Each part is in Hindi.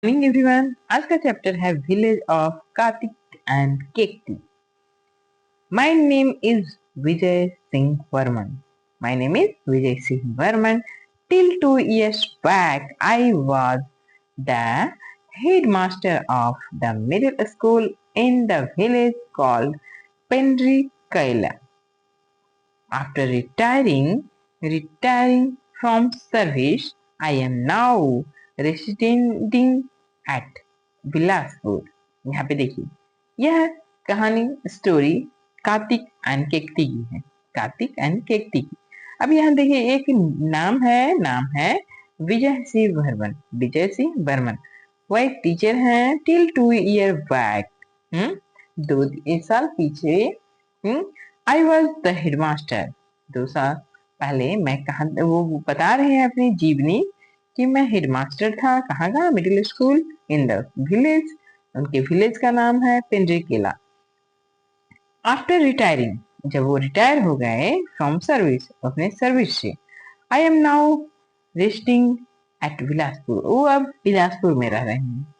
Morning everyone. आज का चैप्टर है विलेज ऑफ कार्तिक एंड केकती। My name is Vijay Singh Varman. My name is Vijay Singh Varman. Till 2 years back, I was the headmaster of the middle school in the village called Pendrikaila. After retiring from service, I am now residing at Bilaspur. यहाँ पे देखिए, यह कहानी स्टोरी कार्तिक एंड केकती की है। कार्तिक एंड केकती की। अब यहाँ देखिए, एक नाम है विजय सिंह बर्मन। विजय सिंह बर्मन वह एक टीचर हैं। टिल 2 year बैक, 2 साल पीछे, आई वॉज द हेडमास्टर। 2 साल पहले मैं कहा, वो बता रहे हैं अपनी जीवनी कि मैं हेडमास्टर था। कहाँ का? Middle school in the village. उनके विलेज का नाम है पेंड्रिकेला। आफ्टर रिटायरिंग, जब वो रिटायर हो गए फ्रॉम सर्विस, अपने सर्विस से, I am now resting at Bilaspur. वो अब बिलासपुर में रह रहे हैं।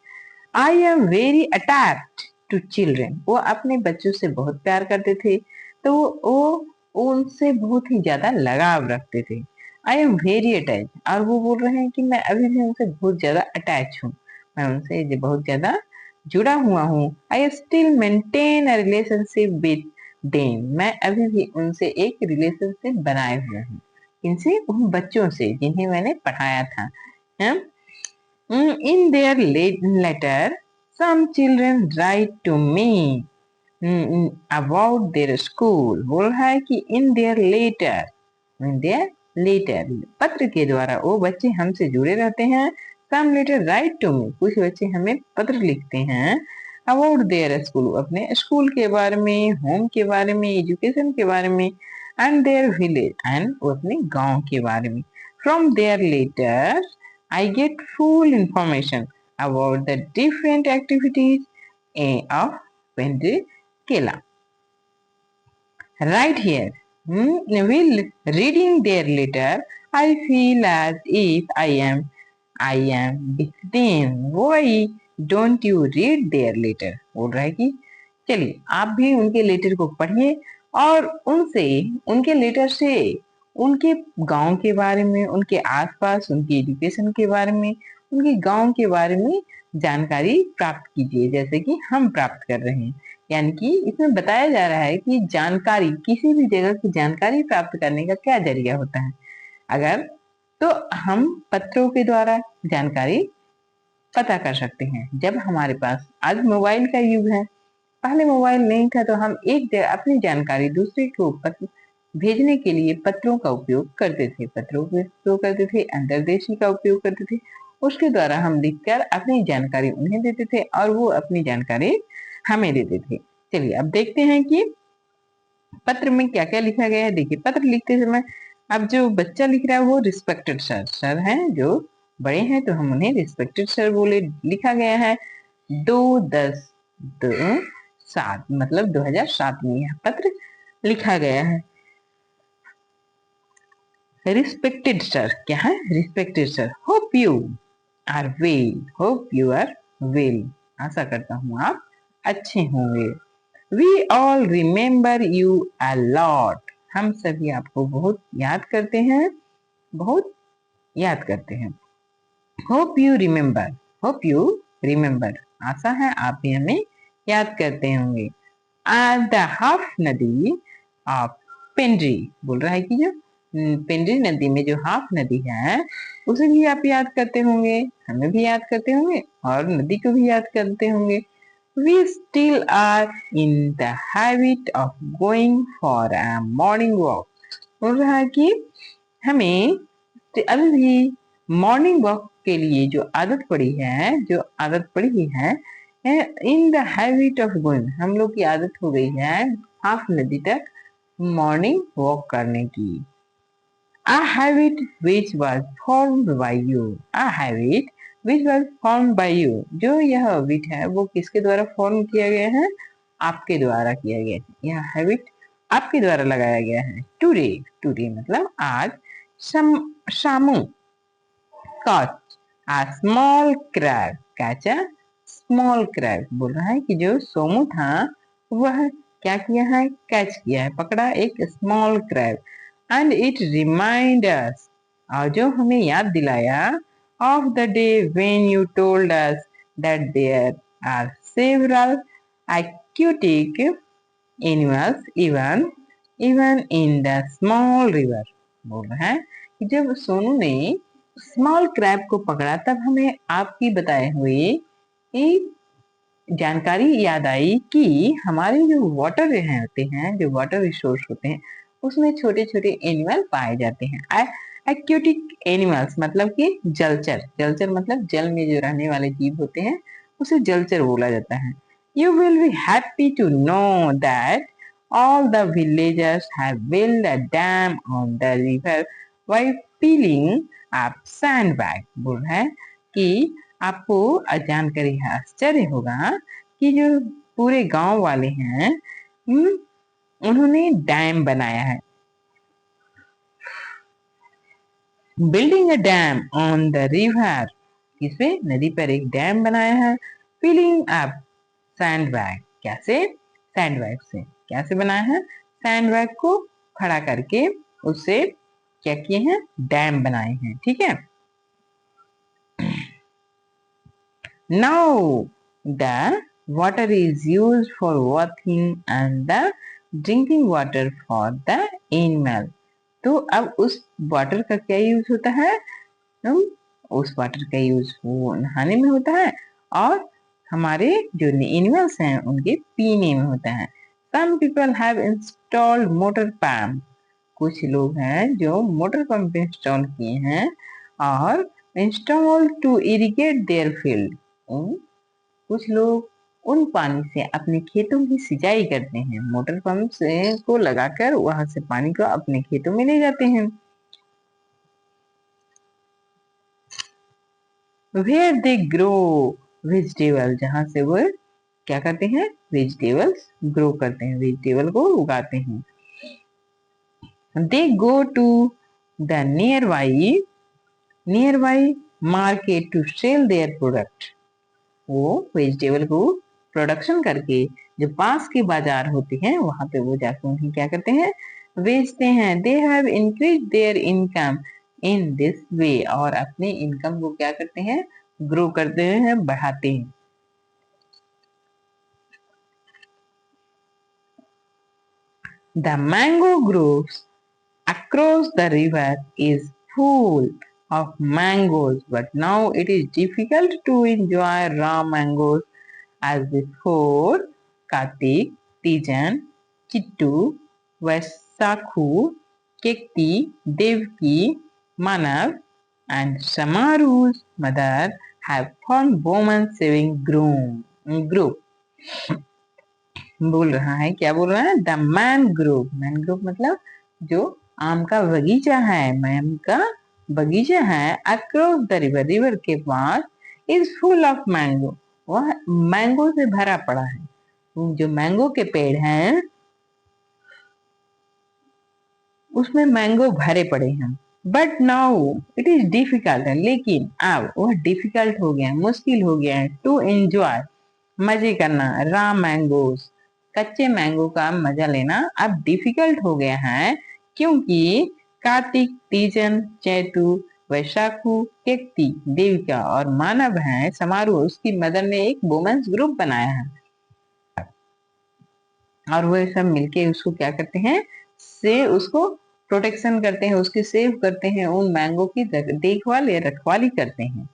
I am very attached to children. वो अपने बच्चों से बहुत प्यार करते थे, तो वो उनसे बहुत ही ज्यादा लगाव रखते थे। आई एम वेरी अटैच, और वो बोल रहे हैं कि मैं अभी भी उनसे बहुत ज्यादा अटैच हूँ, मैं उनसे बहुत ज्यादा जुड़ा हुआ हूँ। I still maintain a relationship with them. मैं अभी भी उनसे एक रिलेशनशिप बनाए हुए हूँ। इनसे, उन बच्चों से जिन्हें मैंने पढ़ाया था। In their letter, some children write to me about their school. बोल रहा है कि in their letter, पत्र के द्वारा वो बच्चे हमसे जुड़े रहते हैं। Some letter write to me, कुछ बच्चे हमें पत्र लिखते हैं about their school, अपने स्कूल के बारे में, होम के बारे में, एजुकेशन के बारे में, and their village, and वो अपने गांव के बारे में। From their letters, I get full information about the different activities of Pendrikela. Right here, while reading their letter, I feel as if I am with them. Why don't you read their letter? बोल रहा है कि चलिए आप भी उनके लेटर को पढ़िए और उनसे, उनके लेटर से उनके गांव के बारे में, उनके आसपास, उनकी एजुकेशन के बारे में, उनके गांव के बारे में जानकारी प्राप्त कीजिए, जैसे कि हम प्राप्त कर रहे हैं। यानी कि इसमें बताया जा रहा है कि जानकारी, किसी भी जगह की जानकारी प्राप्त करने का क्या जरिया होता है। अगर तो हम पत्रों के द्वारा जानकारी पता कर सकते हैं। जब हमारे पास, आज मोबाइल का युग है, पहले मोबाइल नहीं था तो हम एक जगह अपनी जानकारी दूसरे को भेजने के लिए पत्रों का उपयोग करते थे। पत्रों का उपयोग करते थे, अंतर्देशीय का उपयोग करते थे। उसके द्वारा हम लिखकर अपनी जानकारी उन्हें देते थे और वो अपनी जानकारी हमें देते थे। चलिए अब देखते हैं कि पत्र में क्या क्या लिखा गया है। देखिए, पत्र लिखते समय अब जो बच्चा लिख रहा है वो रिस्पेक्टेड सर, सर हैं जो बड़े हैं तो हम उन्हें रिस्पेक्टेड सर बोले। लिखा गया है 2/10/7, मतलब 2007 में यह पत्र लिखा गया है। रिस्पेक्टेड सर क्या है? Respected sir, hope you are well. Hope you are well, आशा करता हूँ आप अच्छे होंगे। We all remember you a lot. हम सभी आपको बहुत याद करते हैं, बहुत याद करते हैं। Hope you remember, hope you remember, आशा है आप भी हमें याद करते होंगे। द हाफ नदी ऑफ पेंड्री, बोल रहा है कि जो पेंड्री नदी में जो हाफ नदी है उसे भी आप याद करते होंगे, हमें भी याद करते होंगे और नदी को भी याद करते होंगे। We still are in the habit of going for a morning walk. बोल रहा है कि हमें अभी भी मॉर्निंग वॉक के लिए जो आदत पड़ी है, जो आदत पड़ी है, in the habit of going, हम लोग की आदत हो गई है हाफ नदी तक मॉर्निंग वॉक करने की। A habit which was formed by you, a habit which was formed by you, जो यह हैबिट है वो किसके द्वारा फॉर्म किया गया है? आपके द्वारा किया गया है। यह हैबिट आपके द्वारा लगाया गया है। टुडे, टुडे मतलब आज। Shamu, caught a small crab, catch a small crab. बोल रहा है कि जो सोमू था वह क्या किया है, कैच किया है, पकड़ा एक small crab. And it remind us, और जो हमें याद दिलाया, of the day when you told us that there are several aquatic animals even in the small river। बोल रहा है कि जब सोनू ने स्मॉल क्रैब को पकड़ा तब हमें आपकी बताए हुए एक जानकारी याद आई कि हमारे जो वाटर होते हैं, जो वाटर रिसोर्स होते हैं, उसमें छोटे छोटे एनिमल पाए जाते हैं। एक्यूटिक एनिमल्स मतलब कि जलचर, जलचर मतलब जल में जो रहने वाले जीव होते हैं उसे जलचर बोला जाता है। You will be happy to know that all the villagers have built a dam on the river by filling up sandbag। बोल रहा है कि आपको जानकारी है, आश्चर्य होगा कि जो पूरे गांव वाले हैं उन्होंने डैम बनाया है। Building a dam on the river, इसमें नदी पर एक डैम बनाया है। फिलिंग अप सैंडबैग, कैसे, सैंडबैग से कैसे बनाया है, सैंडबैग को खड़ा करके उससे क्या किए हैं, डैम बनाए हैं। ठीक है, now the water is used for bathing and the drinking water for the animal। तो अब उस वाटर का क्या यूज होता है, हम उस वाटर का यूज वो नहाने में होता है और हमारे जो एनिमल्स हैं उनके पीने में होता है। Some people have installed motor pump, कुछ लोग हैं जो मोटर पंप इंस्टॉल किए हैं और install to irrigate their field, कुछ लोग उन पानी से अपने खेतों की सिंचाई करते हैं। मोटर पंप से को लगाकर वहां से पानी को अपने खेतों में ले जाते हैं। Where they grow vegetable, जहां से वो क्या करते हैं, वेजिटेबल्स ग्रो करते हैं, वेजिटेबल को उगाते हैं। They go to the nearby market to sell their product। वो वेजिटेबल को प्रोडक्शन करके जो पास के बाजार होते हैं वहां पे वो जाकर उन्हें क्या करते हैं, बेचते हैं। They have increase their income in this way, और अपने इनकम को क्या करते हैं, ग्रो करते हैं, बढ़ाते हैं। The mango groves across the river is full of mangoes, but now it is difficult to enjoy raw mangoes as before। Kartik, Tijan, Kittu, Vaisakhu, Kekti, Devki, Manav, and Samaru's mother have formed women saving group। बोल रहा है, क्या बोल रहा है, द मैन ग्रोव मतलब जो आम का बगीचा है, मैम का बगीचा है। अक्रॉस द रिवर, रिवर के पास, इज फुल ऑफ मैंगो, वह मैंगो से भरा पड़ा है। जो मैंगो के पेड़ हैं उसमें मैंगो भरे पड़े हैं। But now it is difficult, लेकिन अब वह डिफिकल्ट हो गया है, मुश्किल हो गया है, टू एंजॉय, मजे करना, रॉ मैंगोज, कच्चे मैंगो का मजा लेना अब डिफिकल्ट हो गया है, क्योंकि कार्तिक, तीजन, चैतु, वैशाखु, केकती, देविका और मानव है समारोह, उसकी मदर ने एक वुमेन्स ग्रुप बनाया है और वो सब मिलके उसको क्या करते हैं, से उसको प्रोटेक्शन करते हैं, उसकी सेव करते हैं, उन मैंगो की देखभाल या रखवाली करते हैं।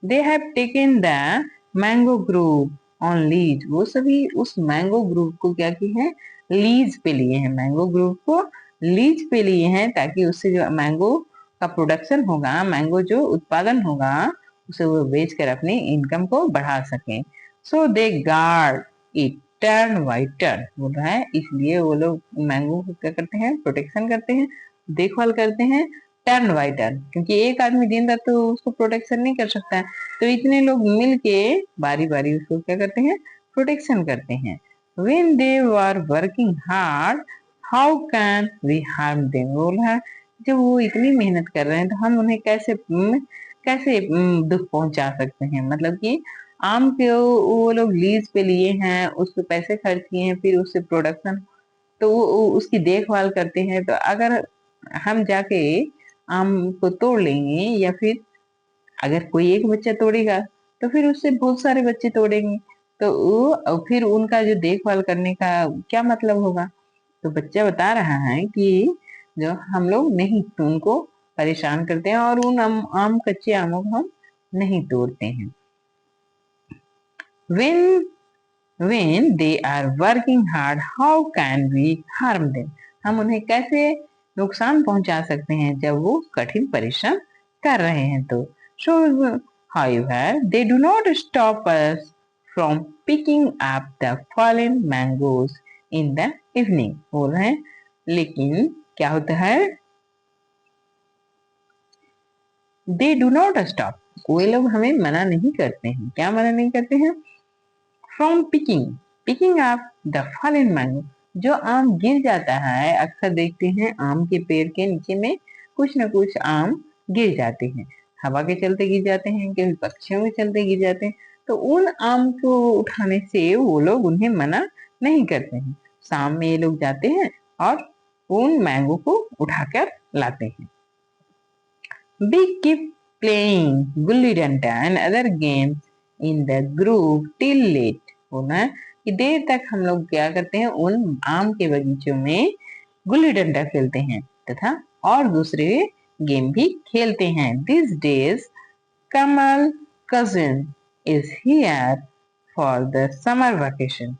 They have taken the mango group on lease, वो सभी उस मैंगो ग्रुप को क्या की है, लीज पे लिए हैं, मैंगो ग्रुप को लीज पे लिए हैं, ताकि उससे जो मैंगो का प्रोडक्शन होगा, मैंगो जो उत्पादन होगा उसे वो बेचकर अपनी इनकम को बढ़ा सकें। So they guard it turn by turn, बोल रहा है इसलिए वो लोग मैंगो को क्या करते हैं, प्रोटेक्शन करते हैं, देखभाल करते हैं, टर्न बाई टर्न, क्योंकि एक आदमी दिन रात तो उसको प्रोटेक्शन नहीं कर सकता है, तो इतने लोग मिलके बारी बारी उसको क्या करते हैं, प्रोटेक्शन करते हैं। When they were working hard, how can we harm them, बोल रहा है जब वो इतनी मेहनत कर रहे हैं तो हम उन्हें कैसे कैसे दुख पहुंचा सकते हैं, मतलब कि आम के वो लोग लीज पे लिए हैं, उस पे पैसे खर्च किए हैं, फिर उससे प्रोडक्शन, तो वो उसकी देखभाल करते हैं। तो अगर हम जाके आम को तोड़ लेंगे, या फिर अगर कोई एक बच्चा तोड़ेगा तो फिर उससे बहुत सारे बच्चे तोड़ेंगे, तो वो फिर उनका जो देखभाल करने का क्या मतलब होगा। तो बच्चा बता रहा है कि जो हम लोग नहीं उनको परेशान करते हैं और उन कच्चे आमों को हम नहीं तोड़ते हैं। when when they are working hard, how can we harm them? हम उन्हें कैसे नुकसान पहुंचा सकते हैं जब वो कठिन परिश्रम कर रहे हैं। तो so however they do not stop us from picking up the fallen mangoes in the evening। बोल रहे हैं लेकिन क्या होता है, दे डू नॉट स्टॉप, कोई लोग हमें मना नहीं करते हैं। क्या मना नहीं करते हैं? From picking picking up the fallen mango, जो आम गिर जाता है। अक्सर देखते हैं आम के पेड़ के नीचे में कुछ न कुछ आम गिर जाते हैं, हवा के चलते गिर जाते हैं, कभी पक्षियों के चलते गिर जाते हैं। तो उन आम को उठाने से वो लोग उन्हें मना नहीं करते हैं। शाम में ये लोग जाते हैं और उन मैंगो को उठाकर लाते हैं। We keep playing gully danta and other games in the group till late। होना कि देर तक हम लोग क्या करते हैं, उन आम के बगीचों में गुल्ली डंडा खेलते हैं तथा और दूसरे गेम भी खेलते हैं। These days Kamal cousin is here for the summer vacation।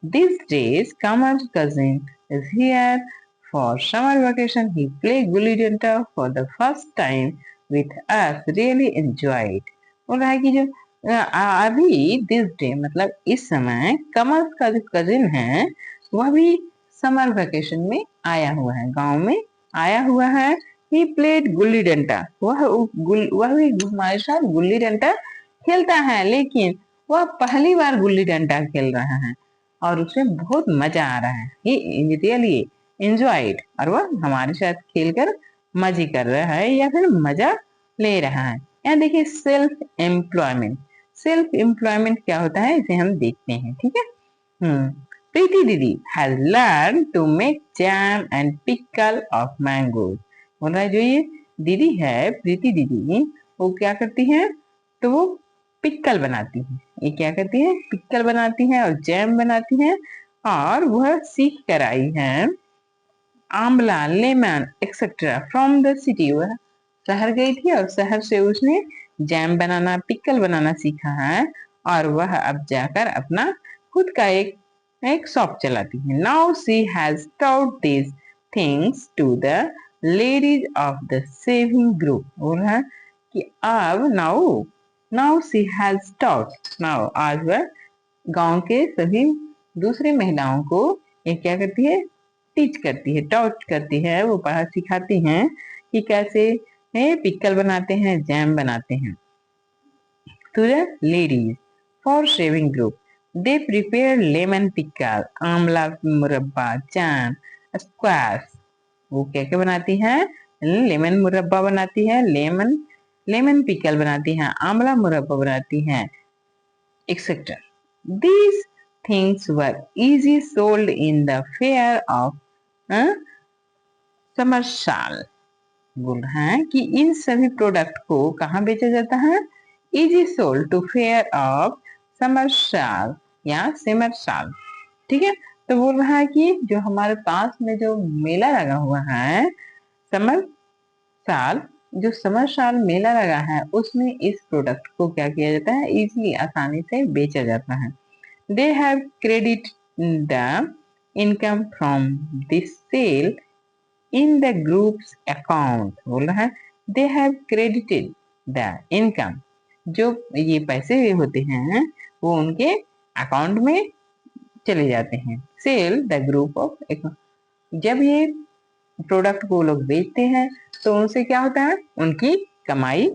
These days Kamal's cousin is here for summer vacation। He played gully danta for the first time with us, really enjoy it। बोल रहा है कि जो अभी दिस डे मतलब इस समय कमल का जो कजिन है वह भी समर वेकेशन में आया हुआ है, गांव में आया हुआ है। ही प्लेड गुल्ली डंडा, वह भी हमारे साथ गुल्ली डंडा खेलता है, लेकिन वह पहली बार गुल्ली डंडा खेल रहा है और उसे बहुत मजा आ रहा है। ही रियली एंजॉयड, और वह हमारे साथ खेलकर मजे कर रहा है या फिर मजा ले रहा है। यहाँ देखिए सेल्फ एम्प्लॉयमेंट, सेल्फ एम्प्लॉयमेंट क्या होता है इसे हम देखते हैं, ठीक है। प्रीति दीदी has learn to make jam and pickle of mangoes. बोल रहा है जो ये दीदी है प्रीति दीदी, वो क्या करती है, तो वो पिकल बनाती है। ये क्या करती है, पिकल बनाती है और जैम बनाती है। और वह सीख कर आई है आंवला, lemon etcetera from the city. वह शहर गई थी और शहर से उसने जैम बनाना, पिकल बनाना सीखा है, और वह अब जाकर अपना खुद का एक शॉप चलाती है। Now she has taught this things to the ladies of the saving group. बोल रहा है कि अब now now she has taught, now आज वह गांव के सभी दूसरी महिलाओं को ये क्या करती है, टीच करती है, टॉट करती है, वो पढ़ा सिखाती हैं कि कैसे पिकल बनाते हैं, जैम बनाते हैं। To the ladies for shaving group, they prepare lemon pickle, आंवला मुरब्बा, जैम, स्क्वाश। वो क्या क्या बनाती है, लेमन मुरब्बा बनाती है, लेमन पिकल बनाती है, आंवला मुरब्बा बनाती है, etcetera. These things were easy sold in the fair of समरसाल। बोल रहा है कि इन सभी प्रोडक्ट को कहाँ बेचा जाता है, is sold to fair of समरसाल या सिमरसाल, ठीक है। तो बोल रहा है कि जो हमारे पास में जो मेला लगा हुआ है समर साल, जो समर साल मेला लगा है उसमें इस प्रोडक्ट को क्या किया जाता है, इजीली आसानी से बेचा जाता है। They have credit the income from this sale in the group's account. बोल रहा है they have credited the income, जो ये पैसे होते हैं वो उनके अकाउंट में चले जाते हैं। सेल द ग्रुप ऑफ, जब ये प्रोडक्ट को लोग बेचते हैं तो उनसे क्या होता है, उनकी कमाई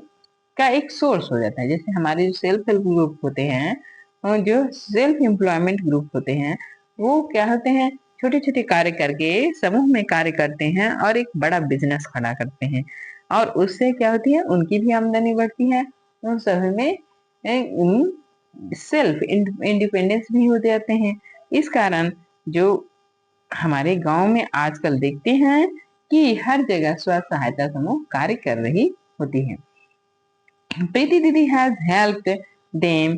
का एक सोर्स हो जाता है। जैसे हमारे जो सेल्फ हेल्प ग्रुप होते हैं और जो सेल्फ एम्प्लॉयमेंट ग्रुप होते हैं, वो क्या होते हैं, छोटे छोटे कार्य करके समूह में कार्य करते हैं और एक बड़ा बिजनेस खड़ा करते हैं, और उससे क्या होती है, उनकी भी आमदनी बढ़ती है। उन सभी में सेल्फ इंडिपेंडेंस भी हो जाते हैं। इस कारण जो हमारे गांव में आजकल देखते हैं कि हर जगह स्व सहायता समूह कार्य कर रही होती है। प्रीति दीदी has helped them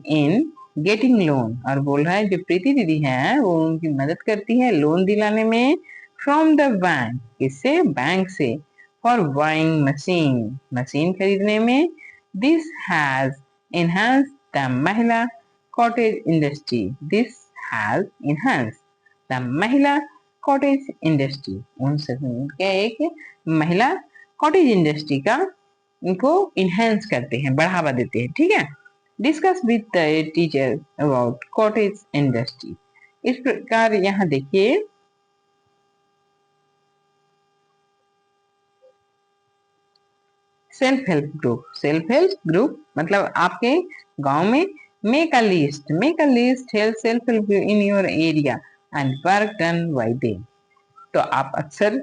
in getting loan, और बोल रहा है जो प्रीति दीदी है वो उनकी मदद करती है लोन दिलाने में। फ्रॉम द बैंक, किससे? बैंक से। फॉर बाइंग मशीन, मशीन खरीदने में। दिस हैज इनहांस द महिला cottage industry, this has enhance the महिला कॉटेज इंडस्ट्री, उन सब एक महिला कॉटेज इंडस्ट्री का इनको इनहेंस करते हैं, बढ़ावा देते हैं। ठीक है। Discuss with teacher about cottage industry. इस प्रकार यहाँ देखिए self help group, self help group मतलब आपके गांव में make a list help self help in your area and work done by them. तो आप अक्सर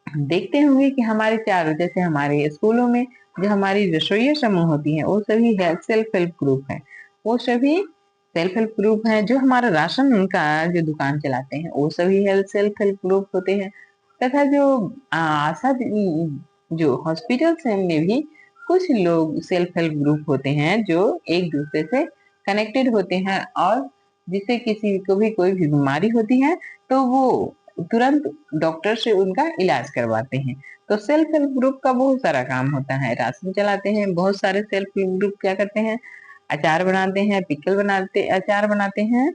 देखते होंगे कि हमारे चारों, जैसे हमारे स्कूलों में जो हमारी रसोइया समूह होती हैं वो सभी सेल्फ हेल्प ग्रुप हैं। वो सभी सेल्फ हेल्प ग्रुप हैं। जो हमारा राशन का जो दुकान चलाते हैं वो सभी सेल्फ हेल्प ग्रुप होते हैं। तथा जो आशा जो हॉस्पिटल्स में भी कुछ लोग सेल्फ हेल्प ग्रुप होते हैं जो एक दूसरे से कनेक्टेड होते हैं, और जिससे किसी को भी कोई भी बीमारी होती है तो वो तुरंत डॉक्टर से उनका इलाज करवाते हैं। तो सेल्फ हेल्प ग्रुप का बहुत सारा काम होता है। राशन चलाते हैं, बहुत सारे सेल्फ हेल्प ग्रुप क्या करते हैं, अचार बनाते हैं, पिकल बनाते, अचार बनाते हैं,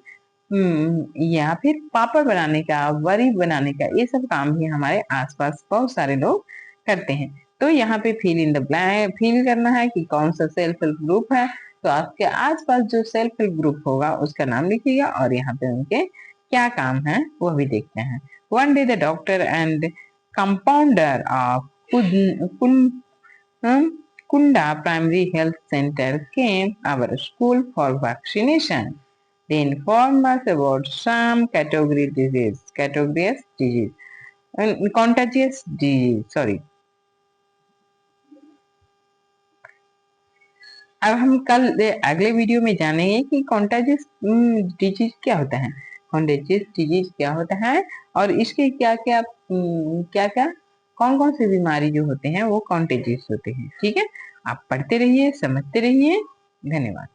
या फिर पापड़ बनाने का, वड़ी बनाने का, ये सब काम भी हमारे आसपास बहुत सारे लोग करते हैं। तो यहाँ पे fill in the blank fill करना है कि कौन सा सेल्फ हेल्प ग्रुप है। तो आपके आसपास जो सेल्फ हेल्प ग्रुप होगा उसका नाम लिखिएगा और यहाँ पे उनके क्या काम है वो भी देखते हैं। One day the doctor and compounder of Kunda Primary Health Center came our school for vaccination. They informed us about some contagious disease. Sorry. अब हम कल अगले वीडियो में जानेंगे कि कॉन्टेजियस डिजीज क्या होता है, कॉन्टेजियस डिजीज क्या होता है, और इसके क्या क्या क्या क्या कौन कौन से बीमारी जो होते हैं वो कॉन्टेजियस होते हैं। ठीक है, आप पढ़ते रहिए, समझते रहिए। धन्यवाद।